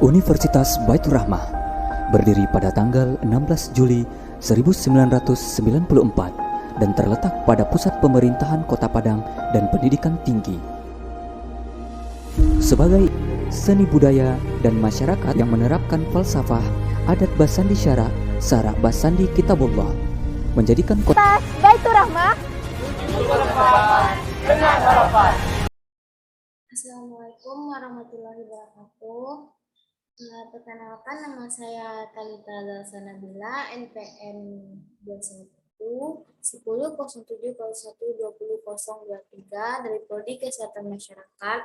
Universitas Baitur Rahmah berdiri pada tanggal 16 Juli 1994 dan terletak pada pusat pemerintahan Kota Padang dan pendidikan tinggi. Sebagai seni budaya dan masyarakat yang menerapkan falsafah adat Basandi Syara, Sara Basandi Kitabullah, menjadikan Kota Baitur Rahmah dengan harapan. Assalamualaikum warahmatullahi wabarakatuh. Perkenalkan, nama saya Talita Nabila, NPM 21 10.07.01.20.03 dari Prodi Kesehatan Masyarakat.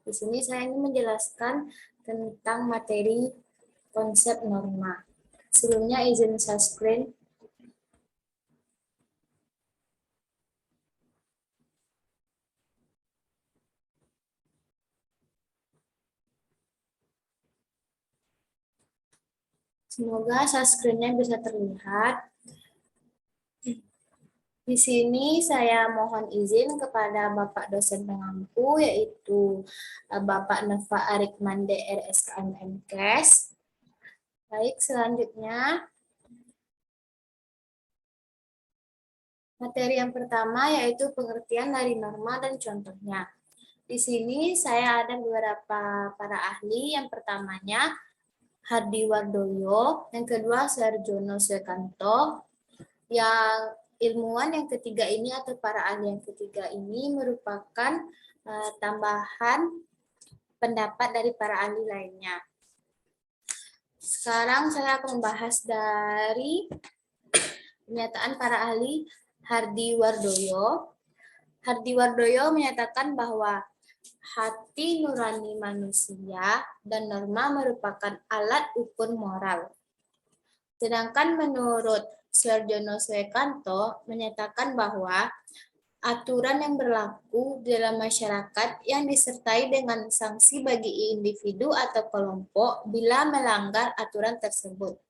Di sini saya ingin menjelaskan tentang materi konsep norma. Sebelumnya izin share screen. Semoga screen-nya bisa terlihat. Di sini saya mohon izin kepada Bapak dosen pengampu, yaitu Bapak Nova Arikmande RSKM MKes. Baik, selanjutnya materi yang pertama yaitu pengertian dari norma dan contohnya. Di sini saya ada beberapa para ahli. Yang pertamanya Hardiwardoyo, yang kedua Sarjono Sekanto, yang ilmuwan yang ketiga ini atau para ahli yang ketiga ini merupakan tambahan pendapat dari para ahli lainnya. Sekarang saya akan membahas dari pernyataan para ahli. Hardiwardoyo menyatakan bahwa hati nurani manusia dan norma merupakan alat ukur moral. Sedangkan menurut Sarjono Sekanto menyatakan bahwa aturan yang berlaku dalam masyarakat yang disertai dengan sanksi bagi individu atau kelompok bila melanggar aturan tersebut.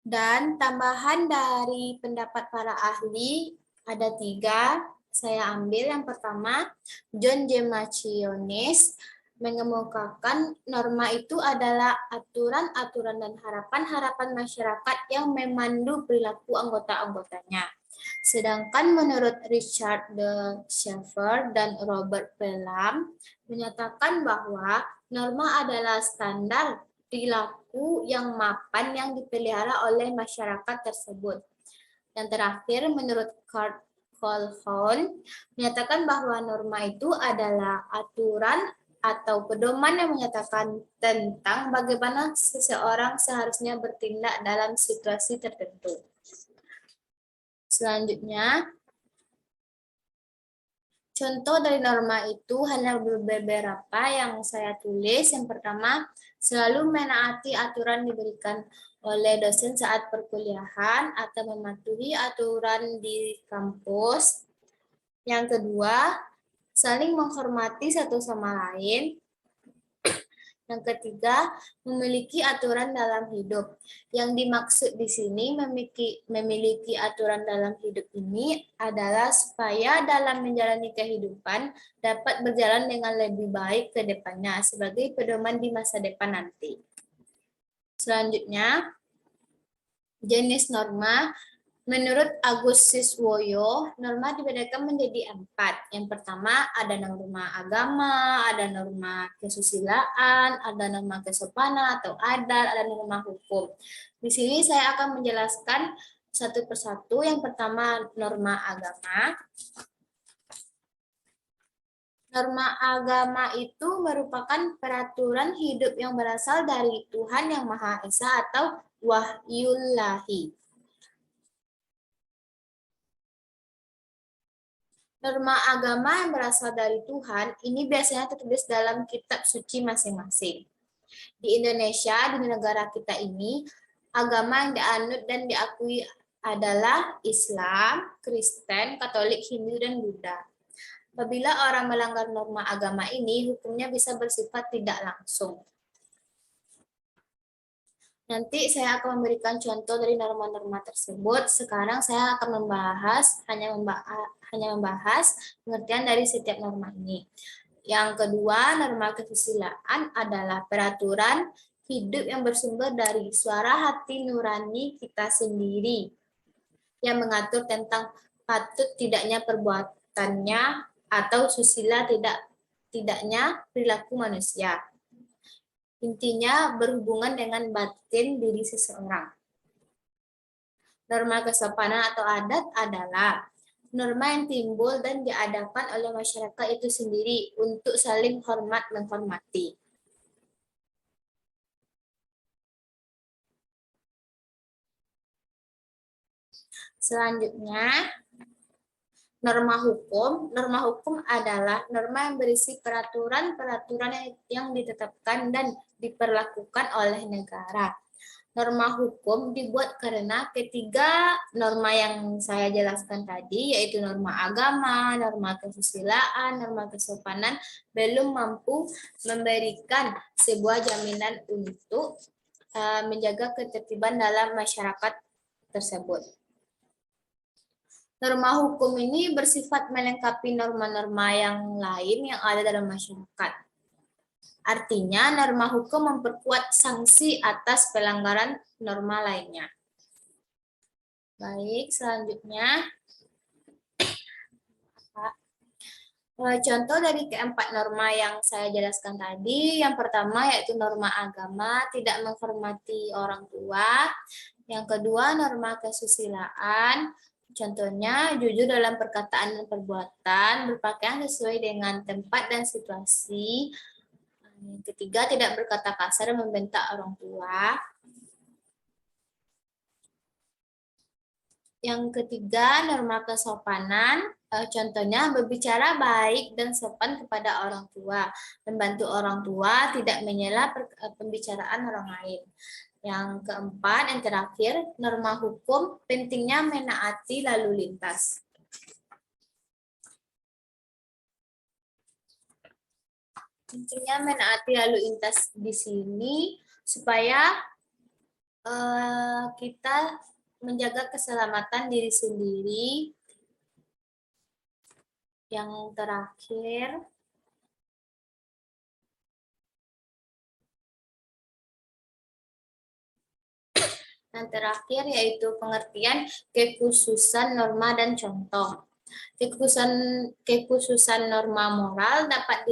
Dan tambahan dari pendapat para ahli ada 3. Saya ambil yang pertama, John J. Machionis mengemukakan norma itu adalah aturan-aturan dan harapan-harapan masyarakat yang memandu perilaku anggota-anggotanya. Sedangkan menurut Richard de Schaeffer dan Robert Pelham menyatakan bahwa norma adalah standar perilaku yang mapan yang dipelihara oleh masyarakat tersebut. Yang terakhir, menurut Kurt Calhoun menyatakan bahwa norma itu adalah aturan atau pedoman yang menyatakan tentang bagaimana seseorang seharusnya bertindak dalam situasi tertentu. Selanjutnya, contoh dari norma itu hanya beberapa yang saya tulis. Yang pertama, selalu menaati aturan diberikan oleh dosen saat perkuliahan atau mematuhi aturan di kampus. Yang kedua, saling menghormati satu sama lain. Yang ketiga, memiliki aturan dalam hidup. Yang dimaksud di sini memiliki aturan dalam hidup ini adalah supaya dalam menjalani kehidupan dapat berjalan dengan lebih baik ke depannya sebagai pedoman di masa depan nanti. Selanjutnya, jenis norma. Menurut Agus Siswoyo, norma dibedakan menjadi 4. Yang pertama, ada norma agama, ada norma kesusilaan, ada norma kesopanan atau adat, ada norma hukum. Di sini saya akan menjelaskan satu persatu. Yang pertama, norma agama. Norma agama itu merupakan peraturan hidup yang berasal dari Tuhan Yang Maha Esa atau wahyullahi. Norma agama yang berasal dari Tuhan ini biasanya tertulis dalam kitab suci masing-masing. Di Indonesia, di negara kita ini, agama yang dianut dan diakui adalah Islam, Kristen, Katolik, Hindu, dan Buddha. Apabila orang melanggar norma agama ini, hukumnya bisa bersifat tidak langsung. Nanti saya akan memberikan contoh dari norma-norma tersebut. Sekarang saya akan hanya membahas pengertian dari setiap norma ini. Yang kedua, norma kesusilaan adalah peraturan hidup yang bersumber dari suara hati nurani kita sendiri, yang mengatur tentang patut tidaknya perbuatannya atau susila tidaknya perilaku manusia. Intinya berhubungan dengan batin diri seseorang. Norma kesopanan atau adat adalah norma yang timbul dan diadakan oleh masyarakat itu sendiri untuk saling hormat menghormati. Selanjutnya, norma hukum. Norma hukum adalah norma yang berisi peraturan-peraturan yang ditetapkan dan diperlakukan oleh negara. Norma hukum dibuat karena ketiga norma yang saya jelaskan tadi, yaitu norma agama, norma kesusilaan, norma kesopanan, belum mampu memberikan sebuah jaminan untuk menjaga ketertiban dalam masyarakat tersebut. Norma hukum ini bersifat melengkapi norma-norma yang lain yang ada dalam masyarakat. Artinya, norma hukum memperkuat sanksi atas pelanggaran norma lainnya. Baik, selanjutnya. Contoh dari keempat norma yang saya jelaskan tadi, yang pertama yaitu norma agama, tidak menghormati orang tua. Yang kedua, norma kesusilaan. Contohnya, jujur dalam perkataan dan perbuatan, berpakaian sesuai dengan tempat dan situasi. Yang ketiga, tidak berkata kasar dan membentak orang tua. Yang ketiga, norma kesopanan. Contohnya, berbicara baik dan sopan kepada orang tua. Membantu orang tua, tidak menyela pembicaraan orang lain. Yang keempat, yang terakhir, norma hukum pentingnya menaati lalu lintas. Pentingnya menaati lalu lintas di sini supaya kita menjaga keselamatan diri sendiri. Yang terakhir, yaitu pengertian kekhususan norma dan contoh. Kekhususan norma moral dapat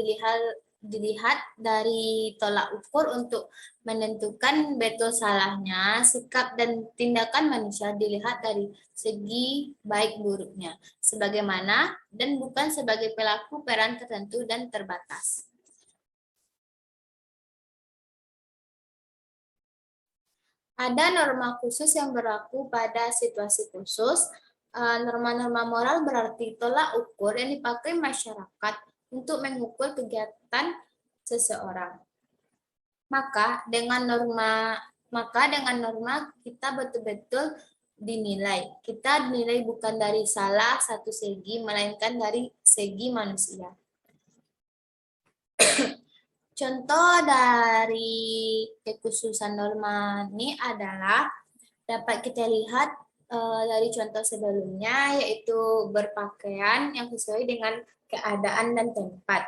dilihat dari tolak ukur untuk menentukan betul salahnya, sikap dan tindakan manusia dilihat dari segi baik buruknya, sebagaimana dan bukan sebagai pelaku peran tertentu dan terbatas. Ada norma khusus yang berlaku pada situasi khusus. Norma-norma moral berarti tolak ukur yang dipakai masyarakat untuk mengukur kegiatan seseorang. Maka dengan norma kita betul-betul dinilai. Kita dinilai bukan dari salah satu segi, melainkan dari segi manusia. Contoh dari kekhususan norma ini adalah dapat kita lihat dari contoh sebelumnya, yaitu berpakaian yang sesuai dengan keadaan dan tempat.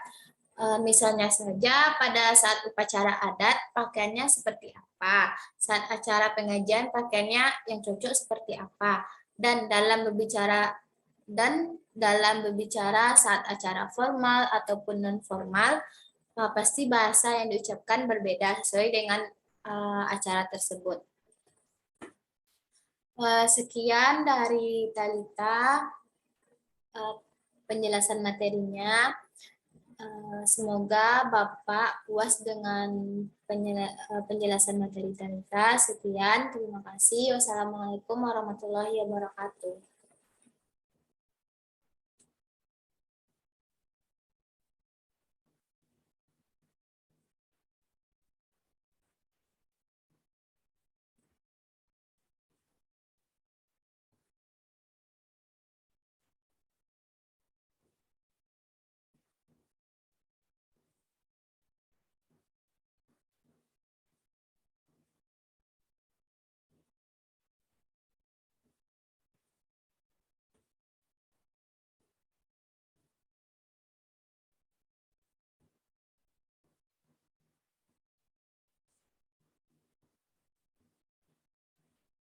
Misalnya saja pada saat upacara adat pakaiannya seperti apa, saat acara pengajian pakaiannya yang cocok seperti apa, dan dalam berbicara saat acara formal ataupun non formal, pasti bahasa yang diucapkan berbeda sesuai dengan acara tersebut. Sekian dari Talita penjelasan materinya. Semoga Bapak puas dengan penjelasan materi Talita. Sekian, terima kasih. Wassalamualaikum warahmatullahi wabarakatuh.